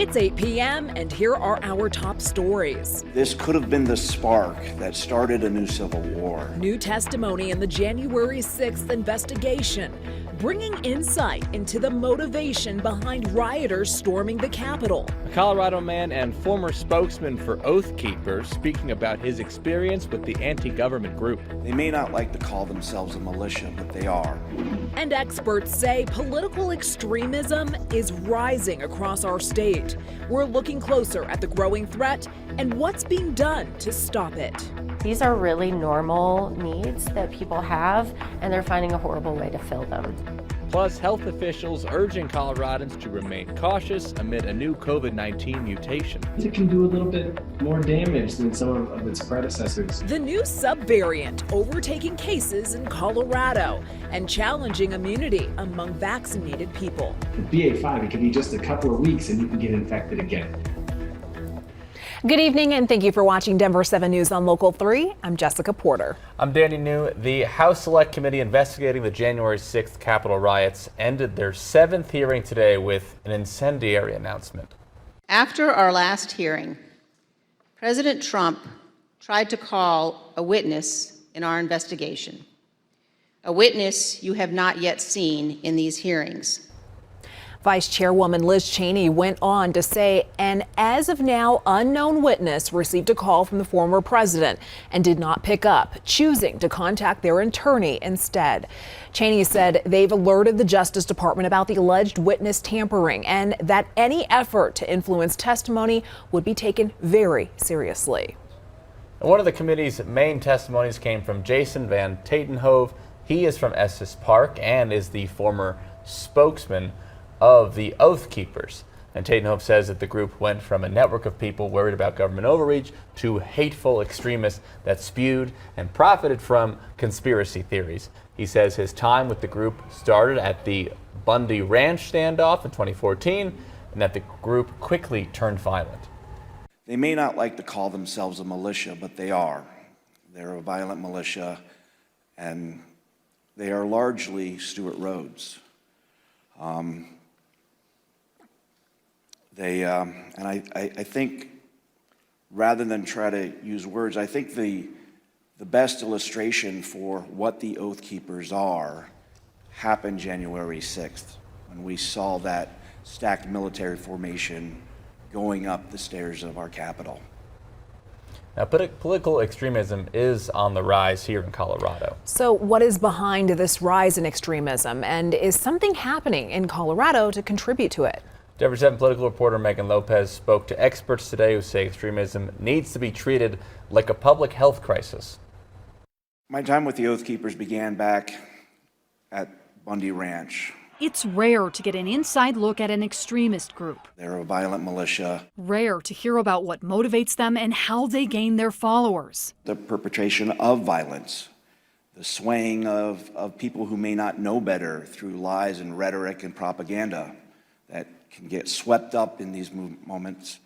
It's 8 p.m. and here are our top stories. This could have been the spark that started a new civil war. New testimony in the January 6th investigation, bringing insight into the motivation behind rioters storming the Capitol. A Colorado man and former spokesman for Oath Keepers speaking about his experience with the anti-government group. They may not like to call themselves a militia, but they are. And experts say political extremism is rising across our state. We're looking closer at the growing threat and what's being done to stop it. These are really normal needs that people have, and they're finding a horrible way to fill them. Plus, health officials urging Coloradans to remain cautious amid a new COVID-19 mutation. It can do a little bit more damage than some of its predecessors. The new subvariant overtaking cases in Colorado and challenging immunity among vaccinated people. With BA.5, it can be just a couple of weeks and you can get infected again. Good evening and thank you for watching Denver 7 News on Local 3. I'm Jessica Porter. I'm Danny New. The House Select Committee investigating the January 6th Capitol riots ended their 7th hearing today with an incendiary announcement. After our last hearing, President Trump tried to call a witness in our investigation, a witness you have not yet seen in these hearings. Vice Chairwoman Liz Cheney went on to say an as of now unknown witness received a call from the former president and did not pick up, choosing to contact their attorney instead. Cheney said they've alerted the Justice Department about the alleged witness tampering and that any effort to influence testimony would be taken very seriously. One of the committee's main testimonies came from Jason Van Tatenhove. He is from Estes Park and is the former spokesman of the Oath Keepers. And Tatenhove says that the group went from a network of people worried about government overreach to hateful extremists that spewed and profited from conspiracy theories. He says his time with the group started at the Bundy Ranch standoff in 2014 and that the group quickly turned violent. They may not like to call themselves a militia, but they are. They're a violent militia, and they are largely Stewart Rhodes. I think rather than try to use words, I think the best illustration for what the Oath Keepers are happened January 6th when we saw that stacked military formation going up the stairs of our Capitol. Now, political extremism is on the rise here in Colorado. So what is behind this rise in extremism, and is something happening in Colorado to contribute to it? Denver 7 political reporter Megan Lopez spoke to experts today who say extremism needs to be treated like a public health crisis. My time with the Oath Keepers began back at Bundy Ranch. It's rare to get an inside look at an extremist group. They're a violent militia. Rare to hear about what motivates them and how they gain their followers. The perpetration of violence, the swaying of people who may not know better through lies and rhetoric and propaganda that can get swept up in these moments.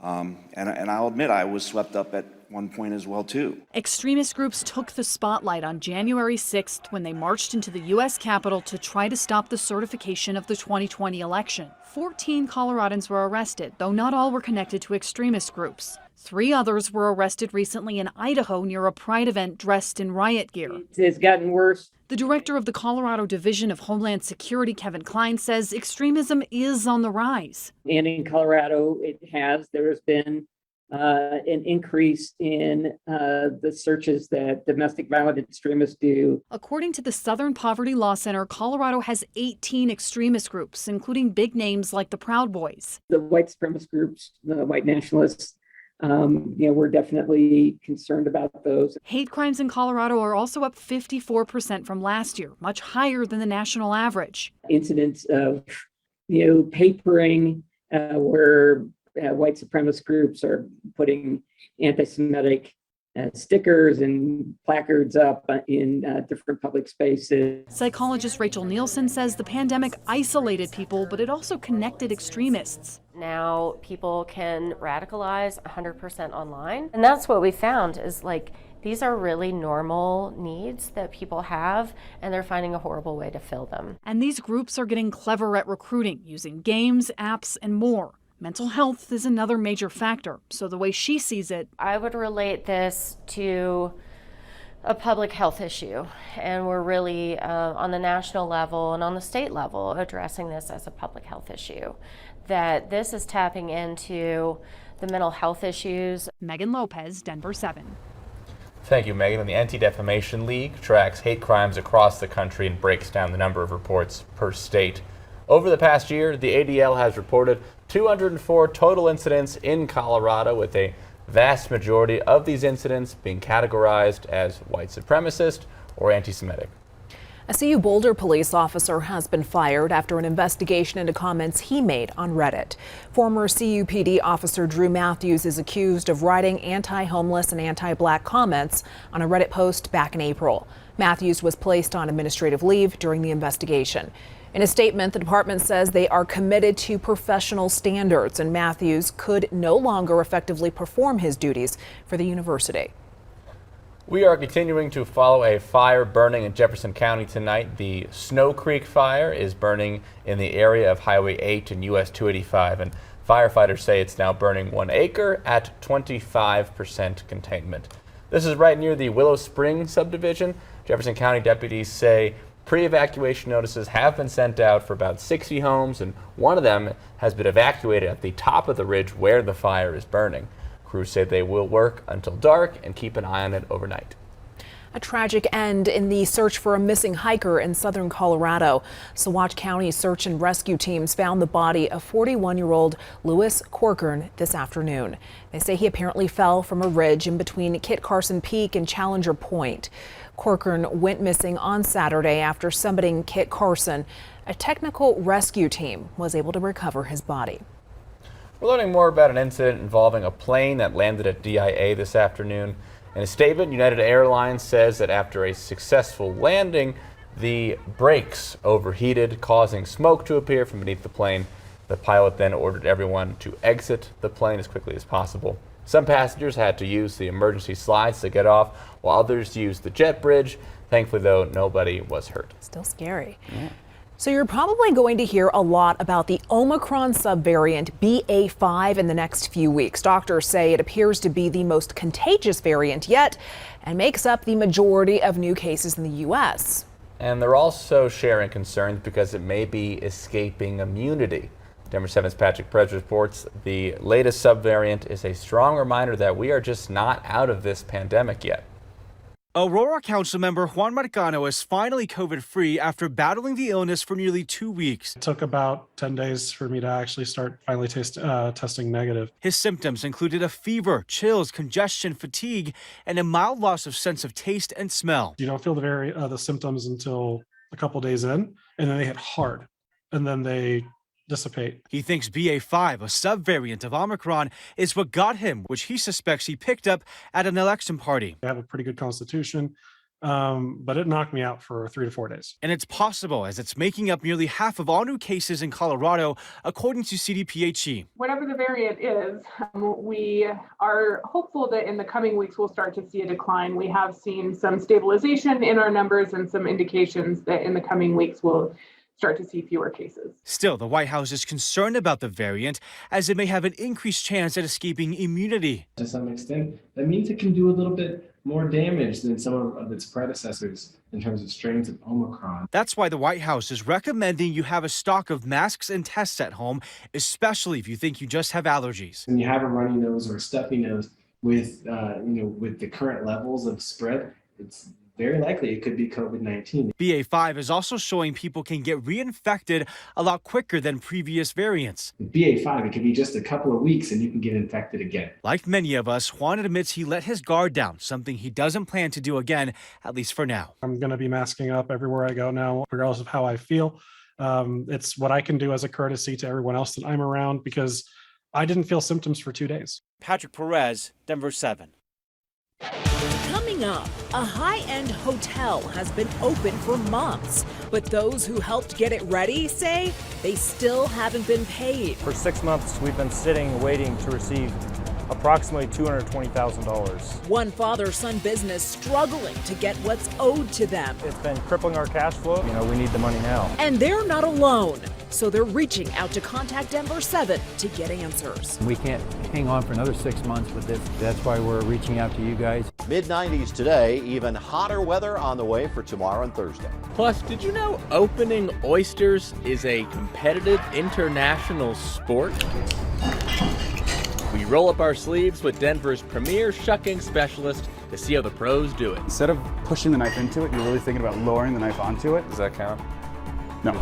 And I'll admit I was swept up at one point as well, too. Extremist groups took the spotlight on January 6th when they marched into the U.S. Capitol to try to stop the certification of the 2020 election. 14 Coloradans were arrested, though not all were connected to extremist groups. 3 others were arrested recently in Idaho near a pride event dressed in riot gear. It's gotten worse. The director of the Colorado Division of Homeland Security, Kevin Klein, says extremism is on the rise. And in Colorado, there's been an increase in the searches that domestic violent extremists do. According to the Southern Poverty Law Center, Colorado has 18 extremist groups, including big names like the Proud Boys. The white supremacist groups, the white nationalists, we're definitely concerned about those. Hate crimes in Colorado are also up 54% from last year, much higher than the national average. Incidents of, papering where white supremacist groups are putting anti-Semitic stickers and placards up in different public spaces. Psychologist Rachel Nielsen says the pandemic isolated people, but it also connected extremists. Now people can radicalize 100% online. And that's what we found is these are really normal needs that people have, and they're finding a horrible way to fill them. And these groups are getting clever at recruiting, using games, apps, and more. Mental health is another major factor, so the way she sees it, I would relate this to a public health issue, and we're really on the national level and on the state level addressing this as a public health issue. That this is tapping into the mental health issues. Megan Lopez, Denver 7. Thank you, Megan. And the Anti-Defamation League tracks hate crimes across the country and breaks down the number of reports per state. Over the past year, the ADL has reported 204 total incidents in Colorado, with a vast majority of these incidents being categorized as white supremacist or anti-Semitic. A CU Boulder police officer has been fired after an investigation into comments he made on Reddit. Former CUPD officer Drew Matthews is accused of writing anti-homeless and anti-black comments on a Reddit post back in April. Matthews was placed on administrative leave during the investigation. In a statement, the department says they are committed to professional standards, and Matthews could no longer effectively perform his duties for the university. We are continuing to follow a fire burning in Jefferson County tonight. The Snow Creek fire is burning in the area of Highway 8 and US 285, and firefighters say it's now burning 1 acre at 25% containment. This is right near the Willow Spring subdivision. Jefferson County deputies say pre-evacuation notices have been sent out for about 60 homes, and one of them has been evacuated at the top of the ridge where the fire is burning. Crews say they will work until dark and keep an eye on it overnight. A tragic end in the search for a missing hiker in southern Colorado. Saguache County search and rescue teams found the body of 41-year-old Lewis Corcoran this afternoon. They say he apparently fell from a ridge in between Kit Carson Peak and Challenger Point. Corcoran went missing on Saturday after summiting Kit Carson. A technical rescue team was able to recover his body. We're learning more about an incident involving a plane that landed at DIA this afternoon. In a statement, United Airlines says that after a successful landing, the brakes overheated, causing smoke to appear from beneath the plane. The pilot then ordered everyone to exit the plane as quickly as possible. Some passengers had to use the emergency slides to get off, while others used the jet bridge. Thankfully, though, nobody was hurt. Still scary. Yeah. So you're probably going to hear a lot about the Omicron subvariant BA.5 in the next few weeks. Doctors say it appears to be the most contagious variant yet and makes up the majority of new cases in the U.S. And they're also sharing concerns because it may be escaping immunity. Denver 7's Patrick Perez reports the latest subvariant is a strong reminder that we are just not out of this pandemic yet. Aurora Councilmember Juan Marcano is finally COVID-free after battling the illness for nearly 2 weeks. It took about 10 days for me to actually start finally testing negative. His symptoms included a fever, chills, congestion, fatigue, and a mild loss of sense of taste and smell. You don't feel the symptoms until a couple days in, and then they hit hard, and then they dissipate. He thinks BA.5, a subvariant of Omicron, is what got him, which he suspects he picked up at an election party. I have a pretty good constitution, but it knocked me out for 3 to 4 days. And it's possible, as it's making up nearly half of all new cases in Colorado, according to CDPHE. Whatever the variant is, we are hopeful that in the coming weeks we'll start to see a decline. We have seen some stabilization in our numbers and some indications that in the coming weeks we'll start to see fewer cases. Still, the White House is concerned about the variant as it may have an increased chance at escaping immunity. To some extent, that means it can do a little bit more damage than some of its predecessors in terms of strains of Omicron. That's why the White House is recommending you have a stock of masks and tests at home, especially if you think you just have allergies. When you have a runny nose or a stuffy nose with the current levels of spread, it's very likely it could be COVID-19. BA.5 is also showing people can get reinfected a lot quicker than previous variants. With BA.5, it could be just a couple of weeks and you can get infected again. Like many of us, Juan admits he let his guard down, something he doesn't plan to do again, at least for now. I'm going to be masking up everywhere I go now, regardless of how I feel. It's what I can do as a courtesy to everyone else that I'm around because I didn't feel symptoms for 2 days. Patrick Perez, Denver 7. Coming up, a high-end hotel has been open for months, but those who helped get it ready say they still haven't been paid. For 6 months, we've been sitting waiting to receive approximately $220,000. One father-son business struggling to get what's owed to them. It's been crippling our cash flow. We need the money now. And they're not alone. So they're reaching out to Contact Denver 7 to get answers. We can't hang on for another 6 months with this. That's why we're reaching out to you guys. Mid-90s today, even hotter weather on the way for tomorrow and Thursday. Plus, did you know opening oysters is a competitive international sport? We roll up our sleeves with Denver's premier shucking specialist to see how the pros do it. Instead of pushing the knife into it, you're really thinking about lowering the knife onto it. Does that count? No.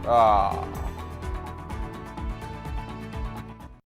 Ah.